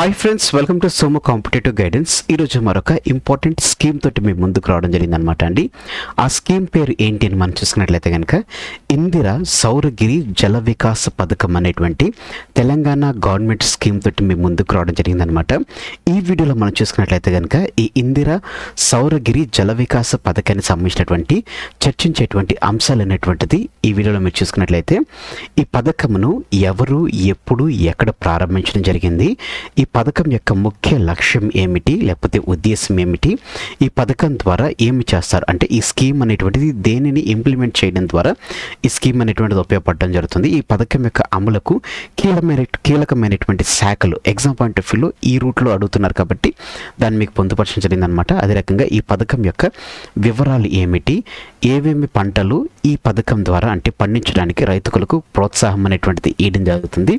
Hi friends, welcome to Somu competitive guidance. ఈరోజు మరొక important scheme తోటి మీ ముందుకు రావడం జరిగిందనమాట అండి. ఆ స్కీమ్ పేరు ఏంటి అని మనం చూసుకున్నట్లయితే కనుక ఇందిరా సౌరగిరి జల వికాస పథకం అనేటువంటి తెలంగాణ గవర్నమెంట్ స్కీమ్ తోటి మీ ముందుకు రావడం జరిగిందనమాట. ఈ వీడియోలో మనం చూసుకున్నట్లయితే కనుక ఈ ఇందిరా సౌరగిరి జల వికాస పథకానికి సంబంధించినటువంటి చర్చించేటువంటి అంశాలు అనేటువంటిది ఈ వీడియోలో మీరు చూసుకున్నట్లయితే ఈ పథకమును ఎవరు ఎప్పుడు ఎక్కడ ప్రారంభించడం జరిగింది, ఈ పథకం యొక్క ముఖ్య లక్ష్యం ఏమిటి లేకపోతే ఉద్దేశం ఏమిటి, ఈ పథకం ద్వారా ఏమి చేస్తారు అంటే ఈ స్కీమ్ అనేటువంటిది దేనిని ఇంప్లిమెంట్ చేయడం ద్వారా ఈ స్కీమ్ అనేటువంటిది ఉపయోగపడడం జరుగుతుంది. ఈ పథకం యొక్క అమలుకు కీలకమైనటువంటి శాఖలు ఎగ్జామ్ పాయింట్ ఆఫ్ వ్యూలో ఈ రూట్లో అడుగుతున్నారు కాబట్టి దాన్ని మీకు పొందుపరచడం జరిగిందనమాట. అదే రకంగా ఈ పథకం యొక్క వివరాలు ఏమిటి, ఏమేమి పంటలు ఈ పథకం ద్వారా అంటే పండించడానికి రైతులకు ప్రోత్సాహం అనేటువంటిది ఇవ్వడం జరుగుతుంది,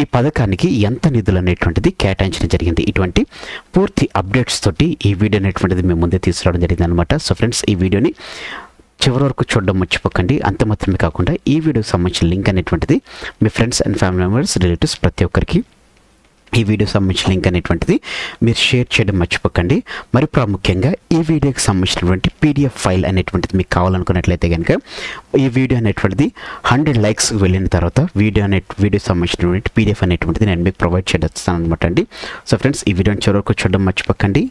ఈ పథకానికి ఎంత నిధులు అనేటువంటిది కేటాయించడం జరిగింది. ఇటువంటి పూర్తి అప్డేట్స్ తోటి ఈ వీడియో అనేటువంటిది మేము ముందే తీసుకురావడం జరిగింది అనమాట. సో ఫ్రెండ్స్, ఈ వీడియోని చివరి వరకు చూడడం మర్చిపోకండి. అంత మాత్రమే కాకుండా ఈ వీడియోకి సంబంధించిన లింక్ అనేటువంటిది మీ friends and family members, relatives ప్రతి ఒక్కరికి ఈ వీడియోకి సంబంధించిన లింక్ అనేటువంటిది మీరు షేర్ చేయడం మర్చిపోకండి. మరి ప్రాముఖ్యంగా ఈ వీడియోకి సంబంధించినటువంటి పీడిఎఫ్ ఫైల్ అనేటువంటిది మీకు కావాలనుకున్నట్లయితే కనుక ఈ వీడియో అనేటువంటిది 100 లైక్స్ వెళ్ళిన తర్వాత వీడియోకి సంబంధించినటువంటి పీడిఎఫ్ అనేటువంటిది నేను మీకు ప్రొవైడ్ చేస్తాను అనమాట అండి. సో ఫ్రెండ్స్, ఈ వీడియోని చివరకు చూడడం మర్చిపోకండి.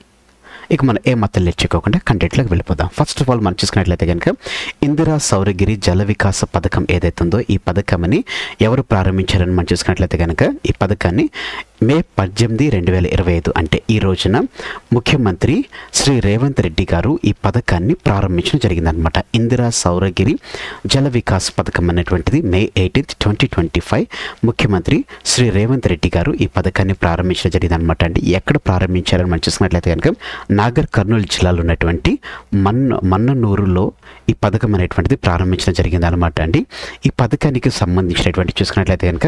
ఇక మనం ఏ మాత్రం లేచుకోకుండా కంటెంట్లోకి వెళ్ళిపోదాం. ఫస్ట్ ఆఫ్ ఆల్ మనం చూసుకున్నట్లయితే కనుక ఇందిరా సౌరగిరి జల వికాస పథకం ఏదైతే ఉందో ఈ పథకాన్ని ఎవరు ప్రారంభించారని మనం చూసుకున్నట్లయితే కనుక ఈ పథకాన్ని మే 18, 2025 అంటే ఈ రోజున ముఖ్యమంత్రి శ్రీ రేవంత్ రెడ్డి గారు ఈ పథకాన్ని ప్రారంభించడం జరిగిందనమాట. ఇందిరా సౌరగిరి జల వికాస్ పథకం అనేటువంటిది మే 18, 2025 ముఖ్యమంత్రి శ్రీ రేవంత్ రెడ్డి గారు ఈ పథకాన్ని ప్రారంభించడం జరిగిందనమాట అండి. ఎక్కడ ప్రారంభించారని మనం చూసుకున్నట్లయితే కనుక నాగర్ కర్నూలు జిల్లాలో ఉన్నటువంటి మన్ననూరులో ఈ పథకం అనేటువంటిది ప్రారంభించడం జరిగింది అనమాట అండి. ఈ పథకానికి సంబంధించినటువంటి చూసుకున్నట్లయితే కనుక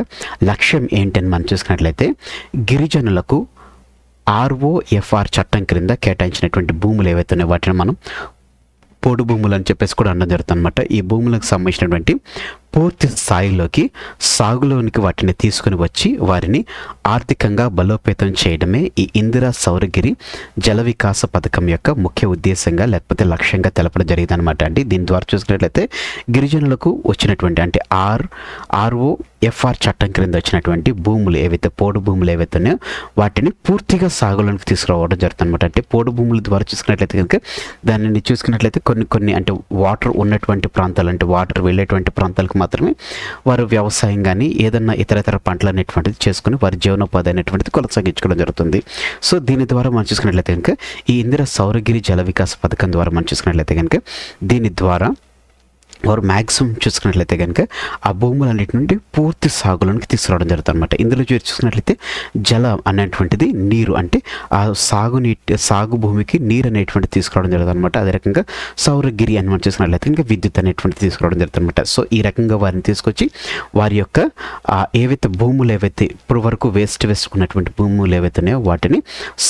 లక్ష్యం ఏంటని మనం చూసుకున్నట్లయితే గిరిజనులకు ROFR చట్టం క్రింద కేటాయించినటువంటి భూములు ఏవైతే ఉన్నాయో వాటిని మనం పోడు భూములు అని చెప్పేసి కూడా అనడం జరుగుతుంది అనమాట. ఈ భూములకు సంబంధించినటువంటి పూర్తి స్థాయిలోకి సాగులోనికి వాటిని తీసుకుని వచ్చి వారిని ఆర్థికంగా బలోపేతం చేయడమే ఈ ఇందిరా సౌరగిరి జల వికాస పథకం యొక్క ముఖ్య ఉద్దేశంగా లేకపోతే లక్ష్యంగా తెలపడం జరిగింది అనమాట అండి. దీని ద్వారా చూసుకున్నట్లయితే గిరిజనులకు వచ్చినటువంటి అంటే ROFR చట్టం క్రింద వచ్చినటువంటి భూములు ఏవైతే పోడు భూములు ఏవైతే ఉన్నాయో వాటిని పూర్తిగా సాగులోనికి తీసుకురావడం జరుగుతుంది అనమాట. అంటే పోడు భూముల ద్వారా చూసుకున్నట్లయితే కనుక దానిని చూసుకున్నట్లయితే కొన్ని అంటే వాటర్ ఉన్నటువంటి ప్రాంతాలు అంటే వాటర్ వెళ్ళేటువంటి ప్రాంతాలకు మాత్రమే వారు వ్యవసాయం కానీ ఏదన్నా ఇతర పంటలు అనేటువంటిది చేసుకుని వారి జీవనోపాధి అనేటువంటిది కొనసాగించుకోవడం జరుగుతుంది. సో దీని ద్వారా మనం చూసుకున్నట్లయితే కనుక ఈ ఇందిరా సౌరగిరి జల వికాస పథకం ద్వారా మనం చూసుకున్నట్లయితే కనుక దీని ద్వారా వారు మ్యాక్సిమం చూసుకున్నట్లయితే కనుక ఆ భూములన్నిటి నుండి పూర్తి సాగులోనికి తీసుకురావడం జరుగుతుంది అనమాట. ఇందులో చూసుకున్నట్లయితే జలం అనేటువంటిది నీరు అంటే ఆ సాగు భూమికి నీరు అనేటువంటిది తీసుకురావడం జరుగుతుంది అనమాట. అదే రకంగా సౌరగిరి అని మనం చూసుకున్నట్లయితే ఇంకా విద్యుత్ అనేటువంటిది తీసుకురావడం జరుగుతుంది అనమాట. సో ఈ రకంగా వారిని తీసుకొచ్చి వారి యొక్క ఏవైతే భూములు ఏవైతే ఇప్పుడు వరకు వేస్ట్ ఉన్నటువంటి భూములు ఏవైతే ఉన్నాయో వాటిని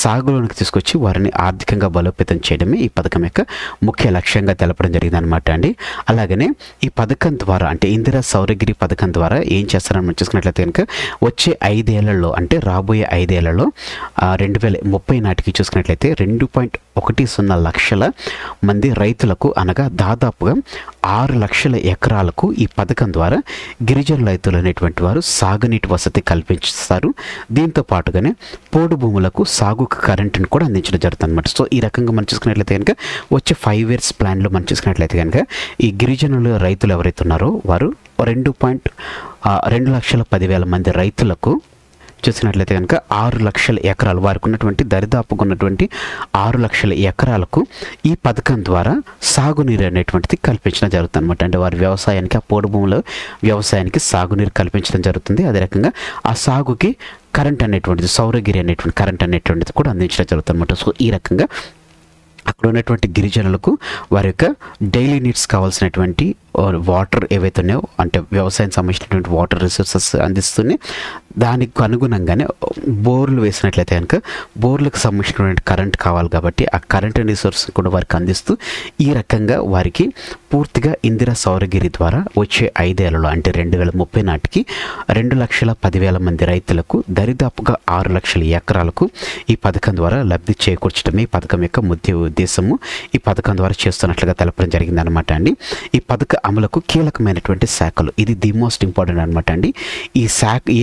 సాగులోనికి తీసుకొచ్చి వారిని ఆర్థికంగా బలోపేతం చేయడమే ఈ పథకం యొక్క ముఖ్య లక్ష్యంగా తెలపడం జరిగింది అనమాట అండి. అలాగనే ఈ పథకం ద్వారా అంటే ఇందిరా సౌరగిరి పథకం ద్వారా ఏం చేస్తారని మనం చూసుకున్నట్లయితే కనుక వచ్చే 5 ఏళ్లలో అంటే రాబోయే 5 ఏళ్లలో 2030 నాటికి చూసుకున్నట్లయితే 2.10 లక్షల మంది రైతులకు అనగా దాదాపుగా 6 లక్షల ఎకరాలకు ఈ పథకం ద్వారా గిరిజన రైతులు అనేటువంటి వారు సాగునీటి వసతి కల్పిస్తారు. దీంతో పాటుగానే పోడు భూములకు సాగుకు కరెంటును కూడా అందించడం జరుగుతుంది అనమాట. సో ఈ రకంగా మనం చూసుకున్నట్లయితే కనుక వచ్చే 5 years ప్లాన్లో మనం చూసుకున్నట్లయితే కనుక ఈ గిరిజనులు రైతులు ఎవరైతే ఉన్నారో వారు 2,10,00,000 మంది రైతులకు చూసినట్లయితే కనుక 6 లక్షల ఎకరాలు వారికి ఉన్నటువంటి దరిదాపుగా ఉన్నటువంటి 6 లక్షల ఎకరాలకు ఈ పథకం ద్వారా సాగునీరు అనేటువంటిది కల్పించడం జరుగుతుంది అనమాట. అంటే వారి వ్యవసాయానికి ఆ పోడు భూముల వ్యవసాయానికి సాగునీరు కల్పించడం జరుగుతుంది. అదే రకంగా ఆ సాగుకి కరెంట్ అనేటువంటిది సౌరగిరి అనేటువంటి కరెంట్ అనేటువంటిది కూడా అందించడం జరుగుతుంది అనమాట. సో ఈ రకంగా అక్కడ ఉన్నటువంటి గిరిజనులకు వారి యొక్క డైలీ నీడ్స్ కావాల్సినటువంటి వాటర్ ఏవైతే ఉన్నాయో, అంటే వ్యవసాయం సంబంధించినటువంటి వాటర్ రిసోర్సెస్ అందిస్తూనే దానికి అనుగుణంగానే బోర్లు వేసినట్లయితే కనుక బోర్లకు సంబంధించినటువంటి కరెంట్ కావాలి కాబట్టి ఆ కరెంట్ రిసోర్స్ కూడా వారికి అందిస్తూ ఈ రకంగా వారికి పూర్తిగా ఇందిరా సౌరగిరి ద్వారా వచ్చే 5 ఏళ్లలో అంటే 2030 నాటికి 2,10,000 మంది రైతులకు దరిదాపుగా 6 లక్షల ఎకరాలకు ఈ పథకం ద్వారా లబ్ధి చేకూర్చడమే ఈ పథకం యొక్క ముఖ్య ఉద్దేశము. ఈ పథకం ద్వారా చేస్తున్నట్లుగా తెలపడం జరిగిందనమాట అండి. ఈ పథక అమలుకు కీలకమైనటువంటి శాఖలు, ఇది ది మోస్ట్ ఇంపార్టెంట్ అనమాట అండి. ఈ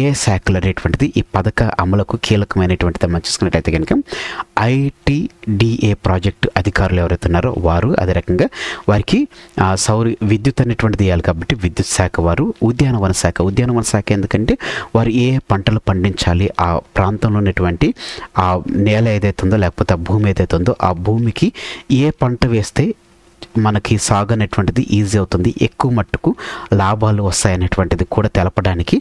ఏ శాఖలు అనేటువంటిది ఈ పథక అమలుకు కీలకమైనటువంటిది మనం చూసుకున్నట్లయితే కనుక ITDA ప్రాజెక్టు అధికారులు ఎవరైతే ఉన్నారో వారు, అదే రకంగా వారికి విద్యుత్ అనేటువంటిది ఇవ్వాలి కాబట్టి విద్యుత్ శాఖ వారు, ఉద్యానవన శాఖ ఎందుకంటే వారు ఏ పంటలు పండించాలి, ఆ ప్రాంతంలో ఉన్నటువంటి ఆ నేల ఏదైతే ఉందో లేకపోతే ఆ భూమి ఏదైతే ఉందో ఆ భూమికి ఏ పంట వేస్తే మనకి సాగు అనేటువంటిది ఈజీ అవుతుంది, ఎక్కువ మట్టుకు లాభాలు వస్తాయనేటువంటిది కూడా తెలపడానికి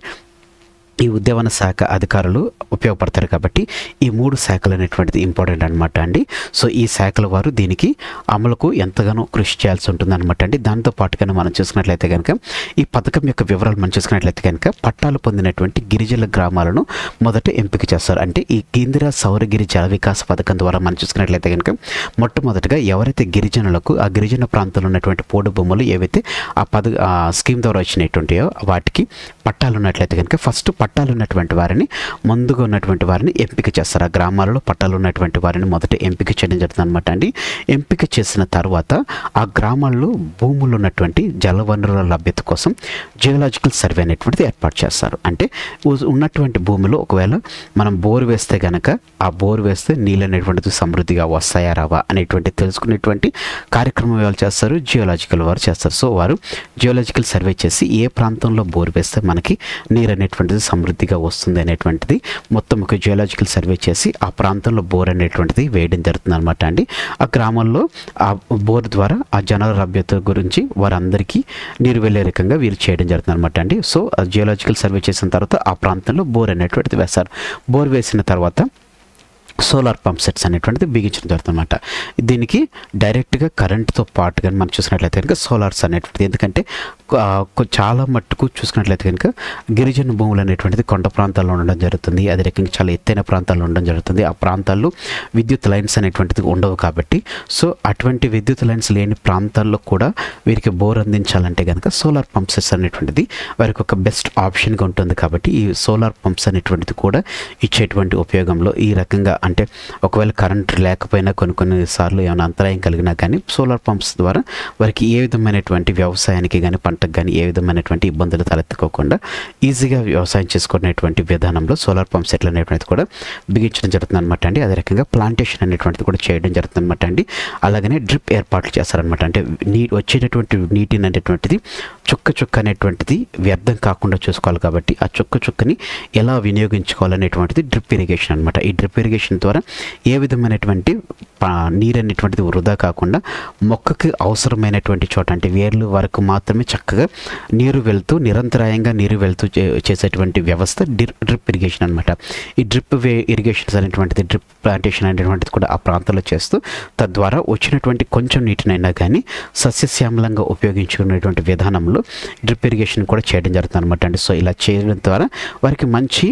ఈ ఉద్యానవన శాఖ అధికారులు ఉపయోగపడతారు. కాబట్టి ఈ 3 శాఖలు అనేటువంటిది ఇంపార్టెంట్ అనమాట అండి. సో ఈ శాఖల వారు దీనికి అమలుకు ఎంతగానో కృషి చేయాల్సి ఉంటుంది అనమాట అండి. దాంతో పాటుగానే మనం చూసుకున్నట్లయితే కనుక ఈ పథకం యొక్క వివరాలు మనం చూసుకున్నట్లయితే కనుక పట్టాలు పొందినటువంటి గిరిజన గ్రామాలను మొదట ఎంపిక చేస్తారు. అంటే ఈ ఇందిరా సౌరగిరి జల వికాస పథకం ద్వారా మనం చూసుకున్నట్లయితే కనుక మొట్టమొదటిగా ఎవరైతే గిరిజనులకు ఆ గిరిజన ప్రాంతంలో ఉన్నటువంటి పోడు భూములు ఏవైతే ఆ స్కీమ్ ద్వారా వచ్చినటువంటియో వాటికి పట్టాలు ఉన్నట్లయితే కనుక ఫస్ట్ పట్టాలు ఉన్నటువంటి వారిని, ముందుగా ఉన్నటువంటి వారిని ఎంపిక చేస్తారు. ఆ గ్రామాలలో పట్టాలు ఉన్నటువంటి వారిని మొదట ఎంపిక చేయడం జరుగుతుంది అనమాట అండి. ఎంపిక చేసిన తర్వాత ఆ గ్రామాల్లో భూములు ఉన్నటువంటి జలవనరుల లభ్యత కోసం జియోలాజికల్ సర్వే అనేటువంటిది ఏర్పాటు చేస్తారు. అంటే ఉన్నటువంటి భూమిలో ఒకవేళ మనం బోర్ వేస్తే కనుక ఆ బోర్ వేస్తే నీళ్ళు అనేటువంటిది సమృద్ధిగా వస్తాయా రావా అనేటువంటి తెలుసుకునేటువంటి కార్యక్రమం ఎవరు చేస్తారు, జియోలాజికల్ వారు చేస్తారు. సో వారు జియోలాజికల్ సర్వే చేసి ఏ ప్రాంతంలో బోర్ వేస్తే మనకి నీరు అనేటువంటిది సమృద్ధిగా వస్తుంది అనేటువంటిది మొత్తం ఒక జియోలాజికల్ సర్వే చేసి ఆ ప్రాంతంలో బోర్ అనేటువంటిది వేయడం జరుగుతుంది అనమాట అండి. ఆ గ్రామంలో ఆ బోర్ ద్వారా ఆ జనాల లభ్యత గురించి వారందరికీ నీరు వెళ్ళే రకంగా వీరు చేయడం జరుగుతుంది అనమాట అండి. సో జియోలాజికల్ సర్వే చేసిన తర్వాత ఆ ప్రాంతంలో బోర్ అనేటువంటిది వేస్తారు. బోర్ వేసిన తర్వాత సోలార్ పంప్ సెట్స్ అనేటువంటిది బిగించడం జరుగుతుంది అనమాట. దీనికి డైరెక్ట్గా కరెంట్తో పాటుగా మనం చూసినట్లయితే కనుక సోలార్స్ అనేటువంటిది, ఎందుకంటే చాలా మట్టుకు చూసుకున్నట్లయితే కనుక గిరిజన భూములు అనేటువంటిది కొండ ప్రాంతాల్లో ఉండడం జరుగుతుంది, అదే రకంగా చాలా ఎత్తైన ప్రాంతాల్లో ఉండడం జరుగుతుంది. ఆ ప్రాంతాల్లో విద్యుత్ లైన్స్ అనేటువంటిది ఉండవు కాబట్టి సో అటువంటి విద్యుత్ లైన్స్ లేని ప్రాంతాల్లో కూడా వీరికి బోర్ అందించాలంటే కనుక సోలార్ పంప్ సెట్స్ అనేటువంటిది వారికి ఒక బెస్ట్ ఆప్షన్గా ఉంటుంది. కాబట్టి ఈ సోలార్ పంప్స్ అనేటువంటిది కూడా ఇచ్చేటువంటి ఉపయోగంలో ఈ రకంగా, అంటే ఒకవేళ కరెంట్ లేకపోయినా కొన్ని సార్లు ఏమైనా అంతరాయం కలిగినా కానీ సోలార్ పంప్స్ ద్వారా వారికి ఏ విధమైనటువంటి వ్యవసాయానికి కానీ పంటకు కానీ ఏ విధమైనటువంటి ఇబ్బందులు తలెత్తుకోకుండా ఈజీగా వ్యవసాయం చేసుకునేటువంటి విధానంలో సోలార్ పంప్ సెట్లు అనేటువంటిది కూడా బిగించడం జరుగుతుంది అనమాట అండి. అదే రకంగా ప్లాంటేషన్ అనేటువంటిది కూడా చేయడం జరుగుతుంది అనమాట అండి. అలాగనే డ్రిప్ ఏర్పాట్లు చేస్తారనమాట. అంటే వచ్చేటటువంటి నీటిని అనేటువంటిది చుక్క అనేటువంటిది వ్యర్థం కాకుండా చూసుకోవాలి కాబట్టి ఆ చుక్కని ఎలా వినియోగించుకోవాలనేటువంటిది డ్రిప్ ఇరిగేషన్ అనమాట. ఈ డ్రిప్ ఇరిగేషన్ ద్వారా ఏ విధమైనటువంటి నీరు అనేటువంటిది వృధా కాకుండా మొక్కకి అవసరమైనటువంటి చోట, అంటే వేర్లు వరకు మాత్రమే చక్కగా నీరు వెళ్తూ నిరంతరాయంగా నీరు వెళ్తూ చేసేటువంటి వ్యవస్థ డ్రిప్ ఇరిగేషన్ అనమాట. ఈ డ్రిప్ ఇరిగేషన్స్ అనేటువంటిది, డ్రిప్ ప్లాంటేషన్ అనేటువంటిది కూడా ఆ ప్రాంతంలో చేస్తూ తద్వారా వచ్చినటువంటి కొంచెం నీటినైనా కానీ సస్యశ్యామలంగా ఉపయోగించుకునేటువంటి విధానంలో డ్రిప్ ఇరిగేషన్ కూడా చేయడం జరుగుతుంది అనమాట అండి. సో ఇలా చేయడం ద్వారా వారికి మంచి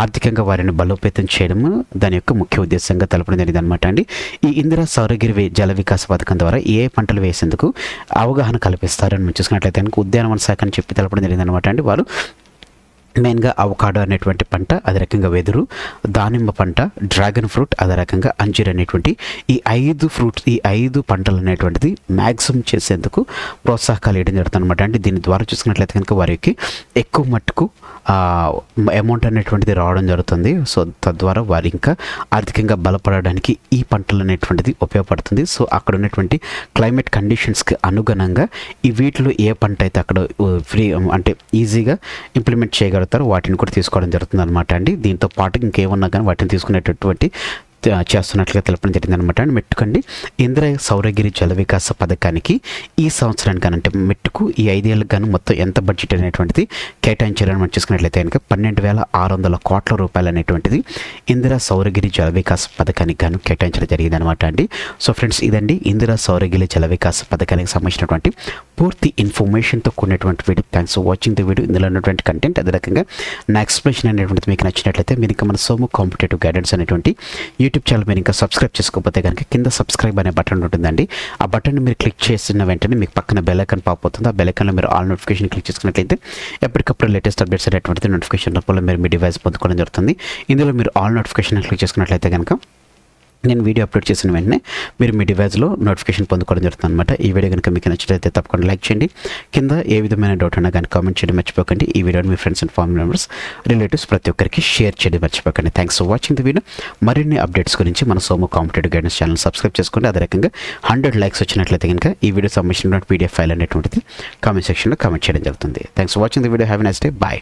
ఆర్థికంగా వారిని బలోపేతం చేయడము దాని యొక్క ముఖ్య ఉద్దేశంగా తెలపడం జరిగింది అనమాట అండి. ఈ ఇందిరా సౌరగిరి జల వికాస పథకం ద్వారా ఏ పంటలు వేసేందుకు అవగాహన కల్పిస్తారని మనం చూసుకున్నట్లయితే కనుక ఉద్యానవన శాఖ అని చెప్పి తెలపడం జరిగింది అనమాట అండి. వారు మెయిన్గా అవకాడో అనేటువంటి పంట, అదే రకంగా వెదురు, దానిమ్మ పంట, డ్రాగన్ ఫ్రూట్, అదే రకంగా అంజీర్ అనేటువంటి ఈ 5 పంటలు అనేటువంటిది మ్యాక్సిమం చేసేందుకు ప్రోత్సాహకాలు ఇవ్వడం జరుగుతుంది అనమాట. అంటే దీని ద్వారా చూసుకున్నట్లయితే కనుక వారికి ఎక్కువ మట్టుకు అమౌంట్ అనేటువంటిది రావడం జరుగుతుంది. సో తద్వారా వారు ఇంకా ఆర్థికంగా బలపడడానికి ఈ పంటలు అనేటువంటిది ఉపయోగపడుతుంది. సో అక్కడ ఉన్నటువంటి క్లైమేట్ కండిషన్స్కి అనుగుణంగా ఈ వీటిలో ఏ పంట అయితే అక్కడ ఫ్రీ అంటే ఈజీగా ఇంప్లిమెంట్ చేయగలుగుతారో వాటిని కూడా తీసుకోవడం జరుగుతుంది అనమాట అండి. దీంతో పాటు ఇంకేమన్నా కానీ వాటిని తీసుకునేటటువంటి చేస్తున్నట్లుగా తెలపడం జరిగింది అనమాట. అండ్ మెట్టుకండి ఇందిరా సౌరగిరి జల వికాస పథకానికి ఈ సంవత్సరానికి కానీ అంటే మెట్టుకు ఈ 5 ఏళ్ళకి గాను మొత్తం ఎంత బడ్జెట్ అనేటువంటిది కేటాయించారని మనం చూసుకున్నట్లయితే కనుక 12,600 కోట్ల రూపాయలు అనేటువంటిది ఇందిరా సౌరగిరి జల వికాస పథకానికి గాను కేటాయించడం జరిగింది అనమాట అండి. సో ఫ్రెండ్స్, ఇదండి ఇందిరా సౌరగిరి జల వికాస పథకానికి సంబంధించినటువంటి పూర్తి ఇన్ఫర్మేషన్తో కూడినటువంటి video. Thanks for watching the video. ఇందులో ఉన్నటువంటి కంటెంట్ అదే రకంగా నా ఎక్స్ప్లెనేషన్ అనేటువంటిది మీకు నచ్చినట్లయితే మీరు ఇంకా మన సోము కాంపిటేటివ్ గైడెన్స్ అనేటువంటి యూట్యూబ్ ఛానల్ మీరు ఇంకా సబ్స్క్రైబ్ చేసుకోకపోతే కనుక కింద సబ్స్క్రైబ్ అనే బటన్ ఉంటుందండి. ఆ బటన్ మీరు క్లిక్ చేసిన వెంటనే మీకు పక్కన బెల్ ఐకాన్ పాప్ అవుతుంది. ఆ బెల్ ఐకాన్లో మీరు ఆల్ నోటిఫికేషన్ క్లిక్ చేసుకున్నట్లయితే ఎప్పటికప్పుడు లేటెస్ట్ అప్డేట్స్ అనేటువంటిది నోటిఫికేషన్ రూపంలో మీరు మీ డివైస్ పొందుకోవడం జరుగుతుంది. ఇందులో మీరు ఆల్ నోటిఫికేషన్ క్లిక్ చేసుకున్నట్లయితే కనుక నేను వీడియో అప్లోడ్ చేసిన వెంటనే మీరు మీ డివైస్లో నోటిఫికేషన్ పొందుకోవడం జరుగుతుంది అనమాట. ఈ వీడియో కనుక మీకు నచ్చినట్లయితే తప్పకుండా లైక్ చేయండి. కింద ఏ విధమైన డౌట్ ఉన్నా కానీ కామెంట్ చేయడం మర్చిపోకండి. ఈ వీడియోని మీ friends and family members, relatives ప్రతి ఒక్కరికి షేర్ చేయడం మర్చిపోకండి. Thanks for watching the video. మరిన్ని అప్డేట్స్ గురించి మన Somu competitive guidance channel subscribe చేసుకోండి. అదే రకంగా 100 లైక్స్ వచ్చినట్లయితే కనుక ఈ వీడియో సంబంధించిన పీడిఎఫ్ ఫైల్ అనేటువంటిది కామెంట్ సెక్షన్లో కామెంట్ చేయడం జరుగుతుంది. Thanks for watching the video. Have a nice day. Bye.